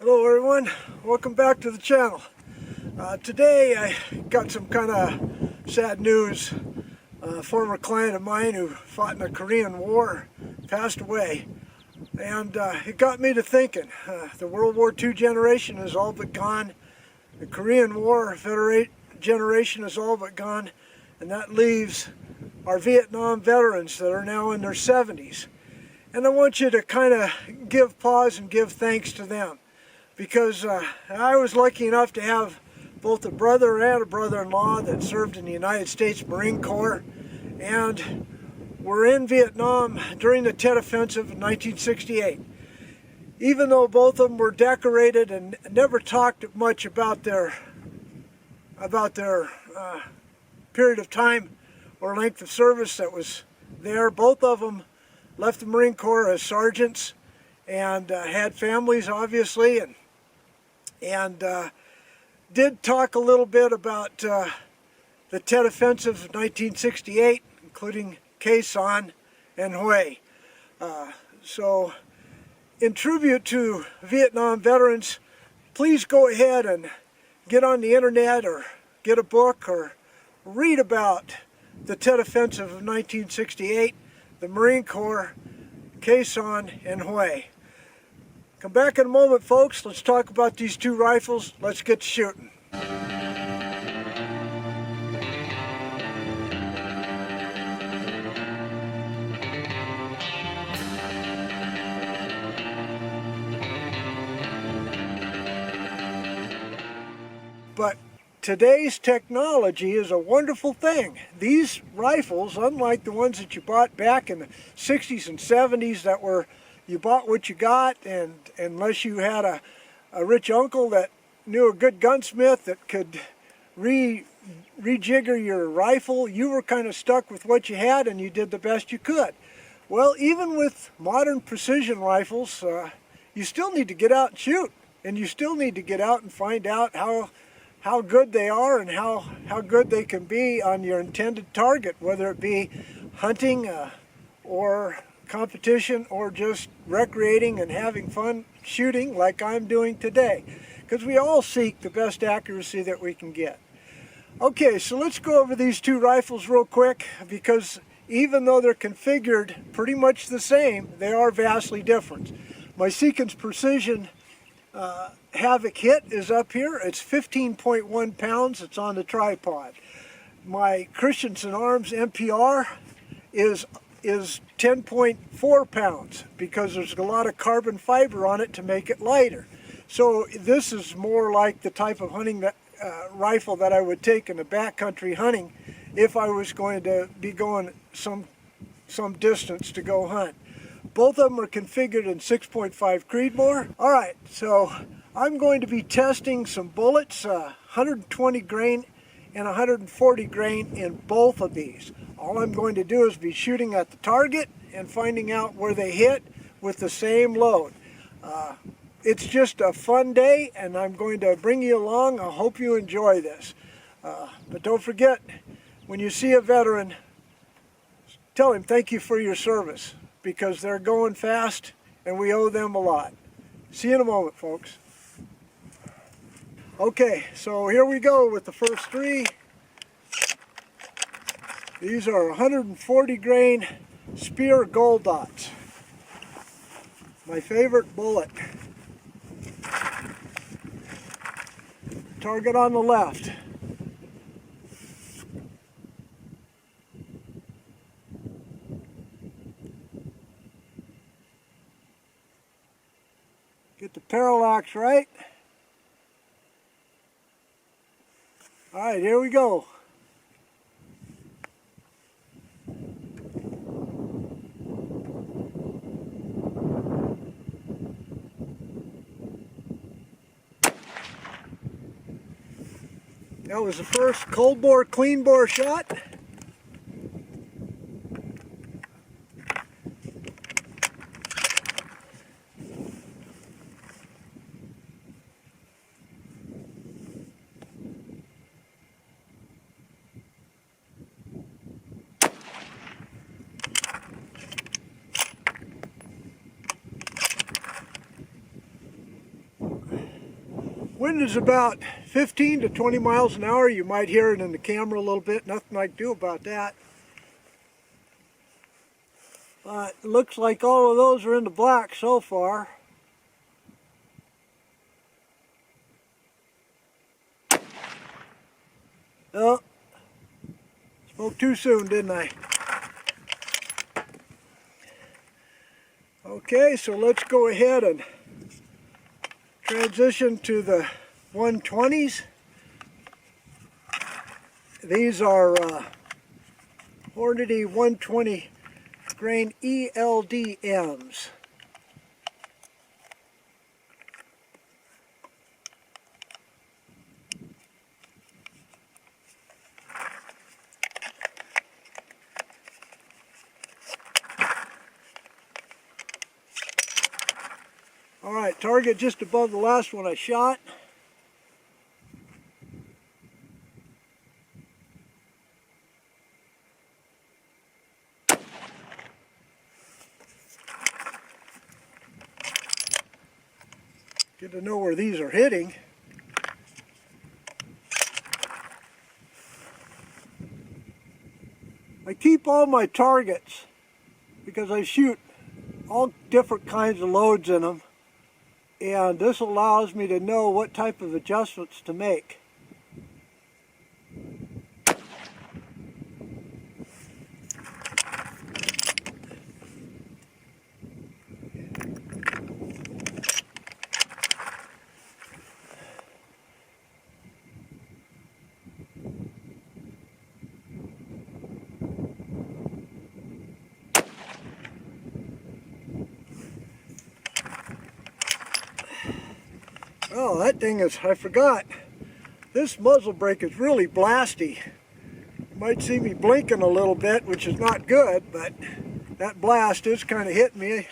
Hello everyone, welcome back to the channel. Today I got some kind of sad news. A former client of mine who fought in the Korean War passed away, and it got me to thinking. The World War II generation is all but gone. The Korean War generation is all but gone, and that leaves our Vietnam veterans that are now in their 70s. And I want you to kind of give pause and give thanks to them. Because I was lucky enough to have both a brother and a brother-in-law that served in the United States Marine Corps, and were in Vietnam during the Tet Offensive in 1968. Even though both of them were decorated and never talked much about their period of time or length of service that was there, both of them left the Marine Corps as sergeants and had families, obviously, and did talk a little bit about the Tet Offensive of 1968, including Khe Sanh and Hue. So, in tribute to Vietnam veterans, please go ahead and get on the internet or get a book or read about the Tet Offensive of 1968, the Marine Corps, Khe Sanh and Hue. Come back in a moment, folks. Let's talk about these two rifles. Let's get to shooting. But today's technology is a wonderful thing. These rifles, unlike the ones that you bought back in the 60s and 70s that were you bought what you got, and unless you had a rich uncle that knew a good gunsmith that could rejigger your rifle, you were kind of stuck with what you had and you did the best you could. Well, even with modern precision rifles, you still need to get out and shoot, and you still need to get out and find out how good they are and how good they can be on your intended target, whether it be hunting or competition or just recreating and having fun shooting like I'm doing today, because we all seek the best accuracy that we can get. Okay, so let's go over these two rifles real quick, because even though they're configured pretty much the same, they are vastly different. My Seekins Precision Havoc Hit is up here. It's 15.1 pounds. It's on the tripod. My Christensen Arms MPR is 10.4 pounds because there's a lot of carbon fiber on it to make it lighter. So this is more like the type of hunting rifle that I would take in the backcountry hunting if I was going to be going some distance to go hunt. Both of them are configured in 6.5 Creedmoor. Alright, so I'm going to be testing some bullets, 120 grain and 140 grain in both of these. All I'm going to do is be shooting at the target and finding out where they hit with the same load. It's just a fun day, and I'm going to bring you along. I hope you enjoy this. But don't forget, when you see a veteran, tell him thank you for your service, because they're going fast and we owe them a lot. See you in a moment, folks. Okay, so here we go with the first three. These are 140 grain Spear Gold Dots. My favorite bullet. Target on the left. Get the parallax right. Alright, here we go. That was the first cold bore, clean bore shot. Wind is about 15 to 20 miles an hour. You might hear it in the camera a little bit. Nothing I can do about that. But it looks like all of those are in the black so far. Oh, spoke too soon, didn't I? Okay, so let's go ahead and transition to the 120s. These are Hornady 120 grain ELDMs. All right, target just above the last one I shot. Good to know where these are hitting. I keep all my targets because I shoot all different kinds of loads in them, and this allows me to know what type of adjustments to make. Oh, that thing is, I forgot, this muzzle brake is really blasty. You might see me blinking a little bit, which is not good, but that blast is kind of hitting me. I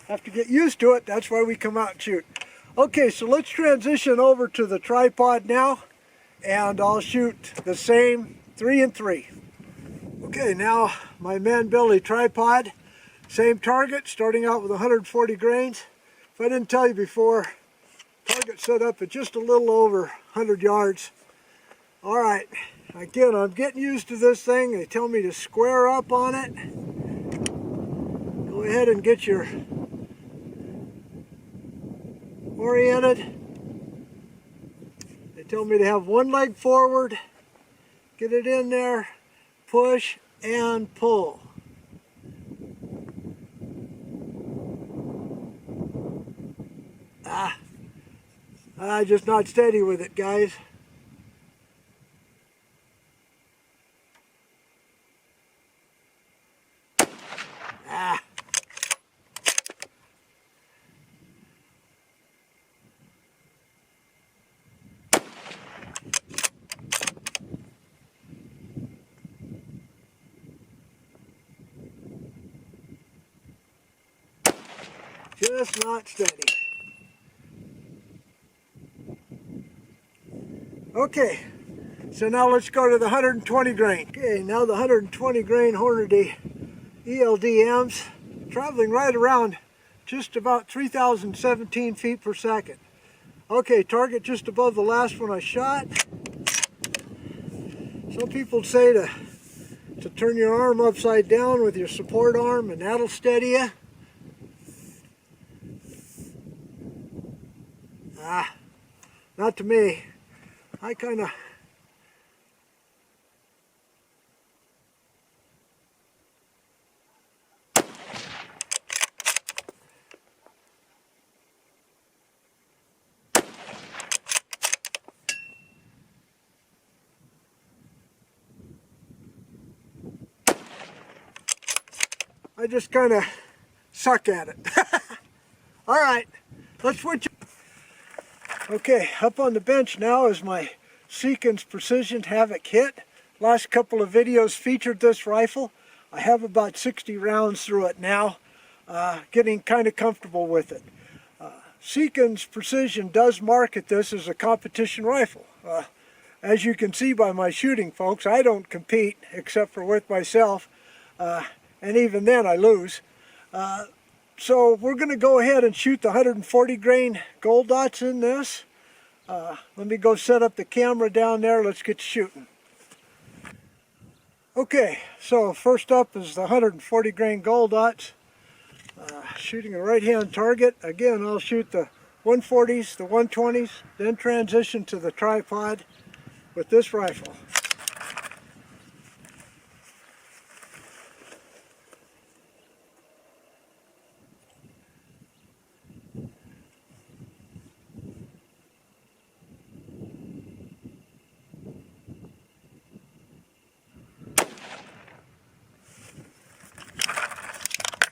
have to get used to it. That's why we come out and shoot. Okay, so let's transition over to the tripod now, and I'll shoot the same 3 and 3. Okay, now my man-belly tripod, same target, starting out with 140 grains. If I didn't tell you before, target set up at just a little over 100 yards. All right, again, I'm getting used to this thing. They tell me to square up on it. Go ahead and get your oriented. They tell me to have one leg forward, get it in there, push and pull. I'm just not steady with it, guys. Just not steady. Okay, so now let's go to the 120 grain. Okay, now the 120 grain Hornady ELDMs, traveling right around just about 3,017 feet per second. Okay, target just above the last one I shot. Some people say to turn your arm upside down with your support arm, and that'll steady you. Not to me. I kind of suck at it. All right, let's switch. Okay, up on the bench now is my Seekins Precision Havoc Hit. Last couple of videos featured this rifle. I have about 60 rounds through it now, getting kind of comfortable with it. Seekins Precision does market this as a competition rifle. As you can see by my shooting, folks, I don't compete except for with myself, and even then I lose. So we're going to go ahead and shoot the 140 grain gold dots in this. Let me go set up the camera down there. Let's get shooting. Okay, so first up is the 140 grain gold dots. Shooting a right-hand target. Again, I'll shoot the 140s, the 120s, then transition to the tripod with this rifle.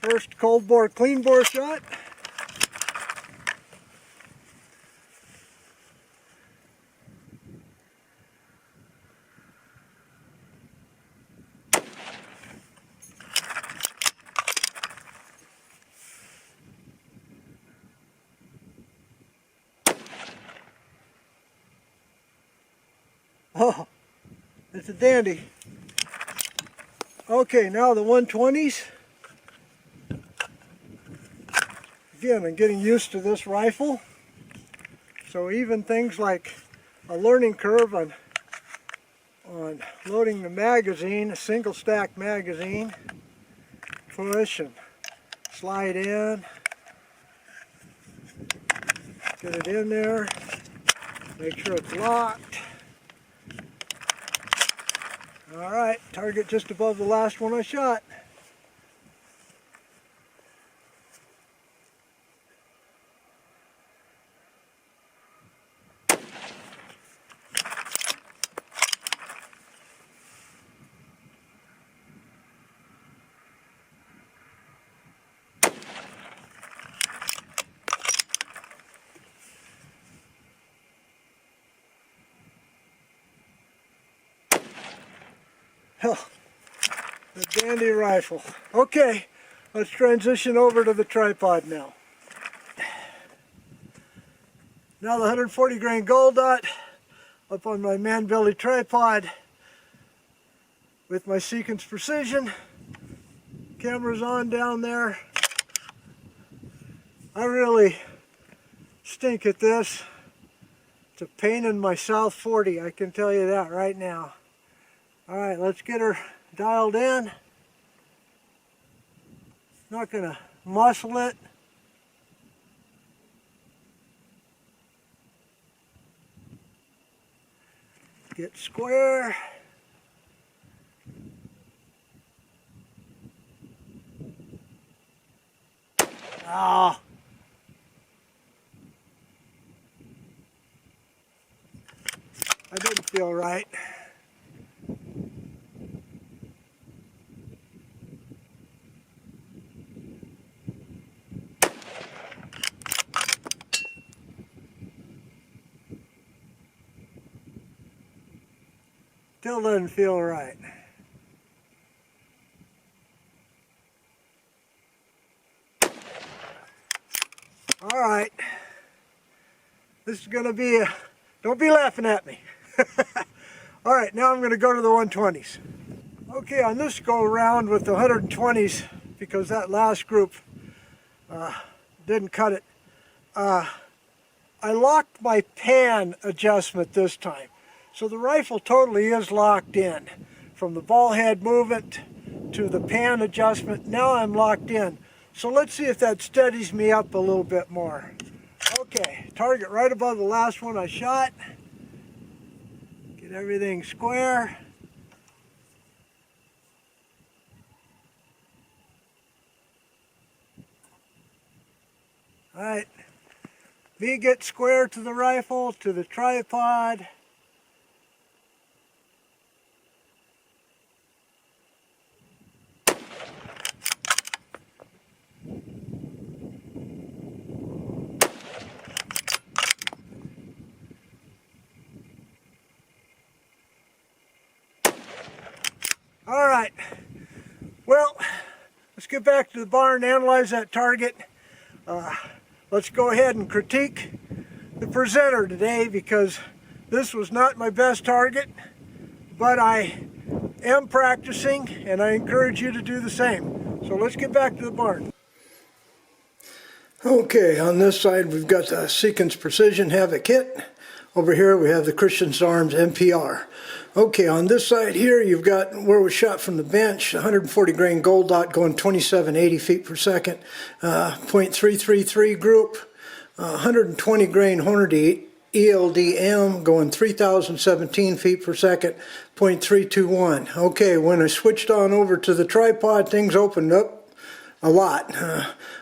First cold bore, clean bore shot. Oh, it's a dandy. Okay, now the 120s. Again, I'm getting used to this rifle. So even things like a learning curve on loading the magazine, a single stack magazine, push and slide in, get it in there, make sure it's locked. Alright, target just above the last one I shot. Oh, the dandy rifle. Okay, let's transition over to the tripod now. Now the 140 grain gold dot up on my man-belly tripod with my Seekins Precision. Camera's on down there. I really stink at this. It's a pain in my South 40, I can tell you that right now. Alright, let's get her dialed in. Not going to muscle it. Get square. Ah. That didn't feel right. Still doesn't feel right. All right. This is going to be a... Don't be laughing at me. All right, now I'm going to go to the 120s. Okay, on this go around with the 120s, because that last group didn't cut it, I locked my pan adjustment this time. So the rifle totally is locked in. From the ball head movement to the pan adjustment, now I'm locked in. So let's see if that steadies me up a little bit more. Okay, target right above the last one I shot. Get everything square. All right, V get square to the rifle, to the tripod. All right, well, let's get back to the barn and analyze that target. Let's go ahead and critique the presenter today, because this was not my best target, but I am practicing and I encourage you to do the same. So let's get back to the barn. Okay, on this side we've got the Seekins Precision Havoc Hit. Over here we have the Christensen Arms MPR. Okay, on this side here you've got where we shot from the bench, 140 grain gold dot going 2780 feet per second, .333 group, 120 grain Hornady ELDM going 3017 feet per second, .321. Okay, when I switched on over to the tripod, things opened up a lot.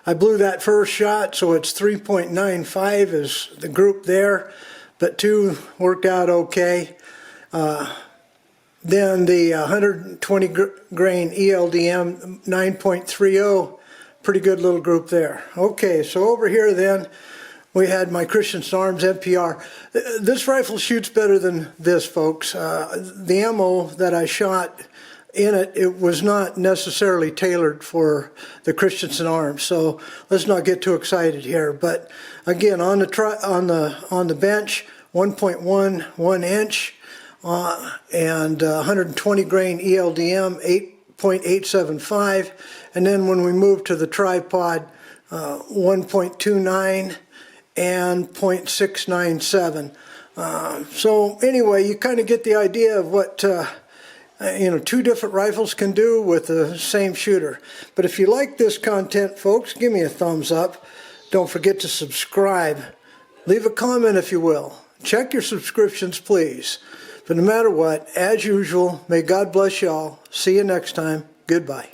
I blew that first shot, so it's 3.95 is the group there, but 2 worked out okay. Then the 120 grain ELDM 9.30, pretty good little group there. Okay, so over here then, we had my Christensen Arms MPR. This rifle shoots better than this, folks. The ammo that I shot in it, it was not necessarily tailored for the Christensen Arms, so let's not get too excited here. But again, on the bench, 1.11 inch, and 120 grain ELDM, 8.875, and then when we move to the tripod, 1.29 and .697. So anyway, you kind of get the idea of what 2 different rifles can do with the same shooter. But if you like this content, folks, give me a thumbs up. Don't forget to subscribe. Leave a comment if you will. Check your subscriptions, please. But no matter what, as usual, may God bless y'all. See you next time. Goodbye.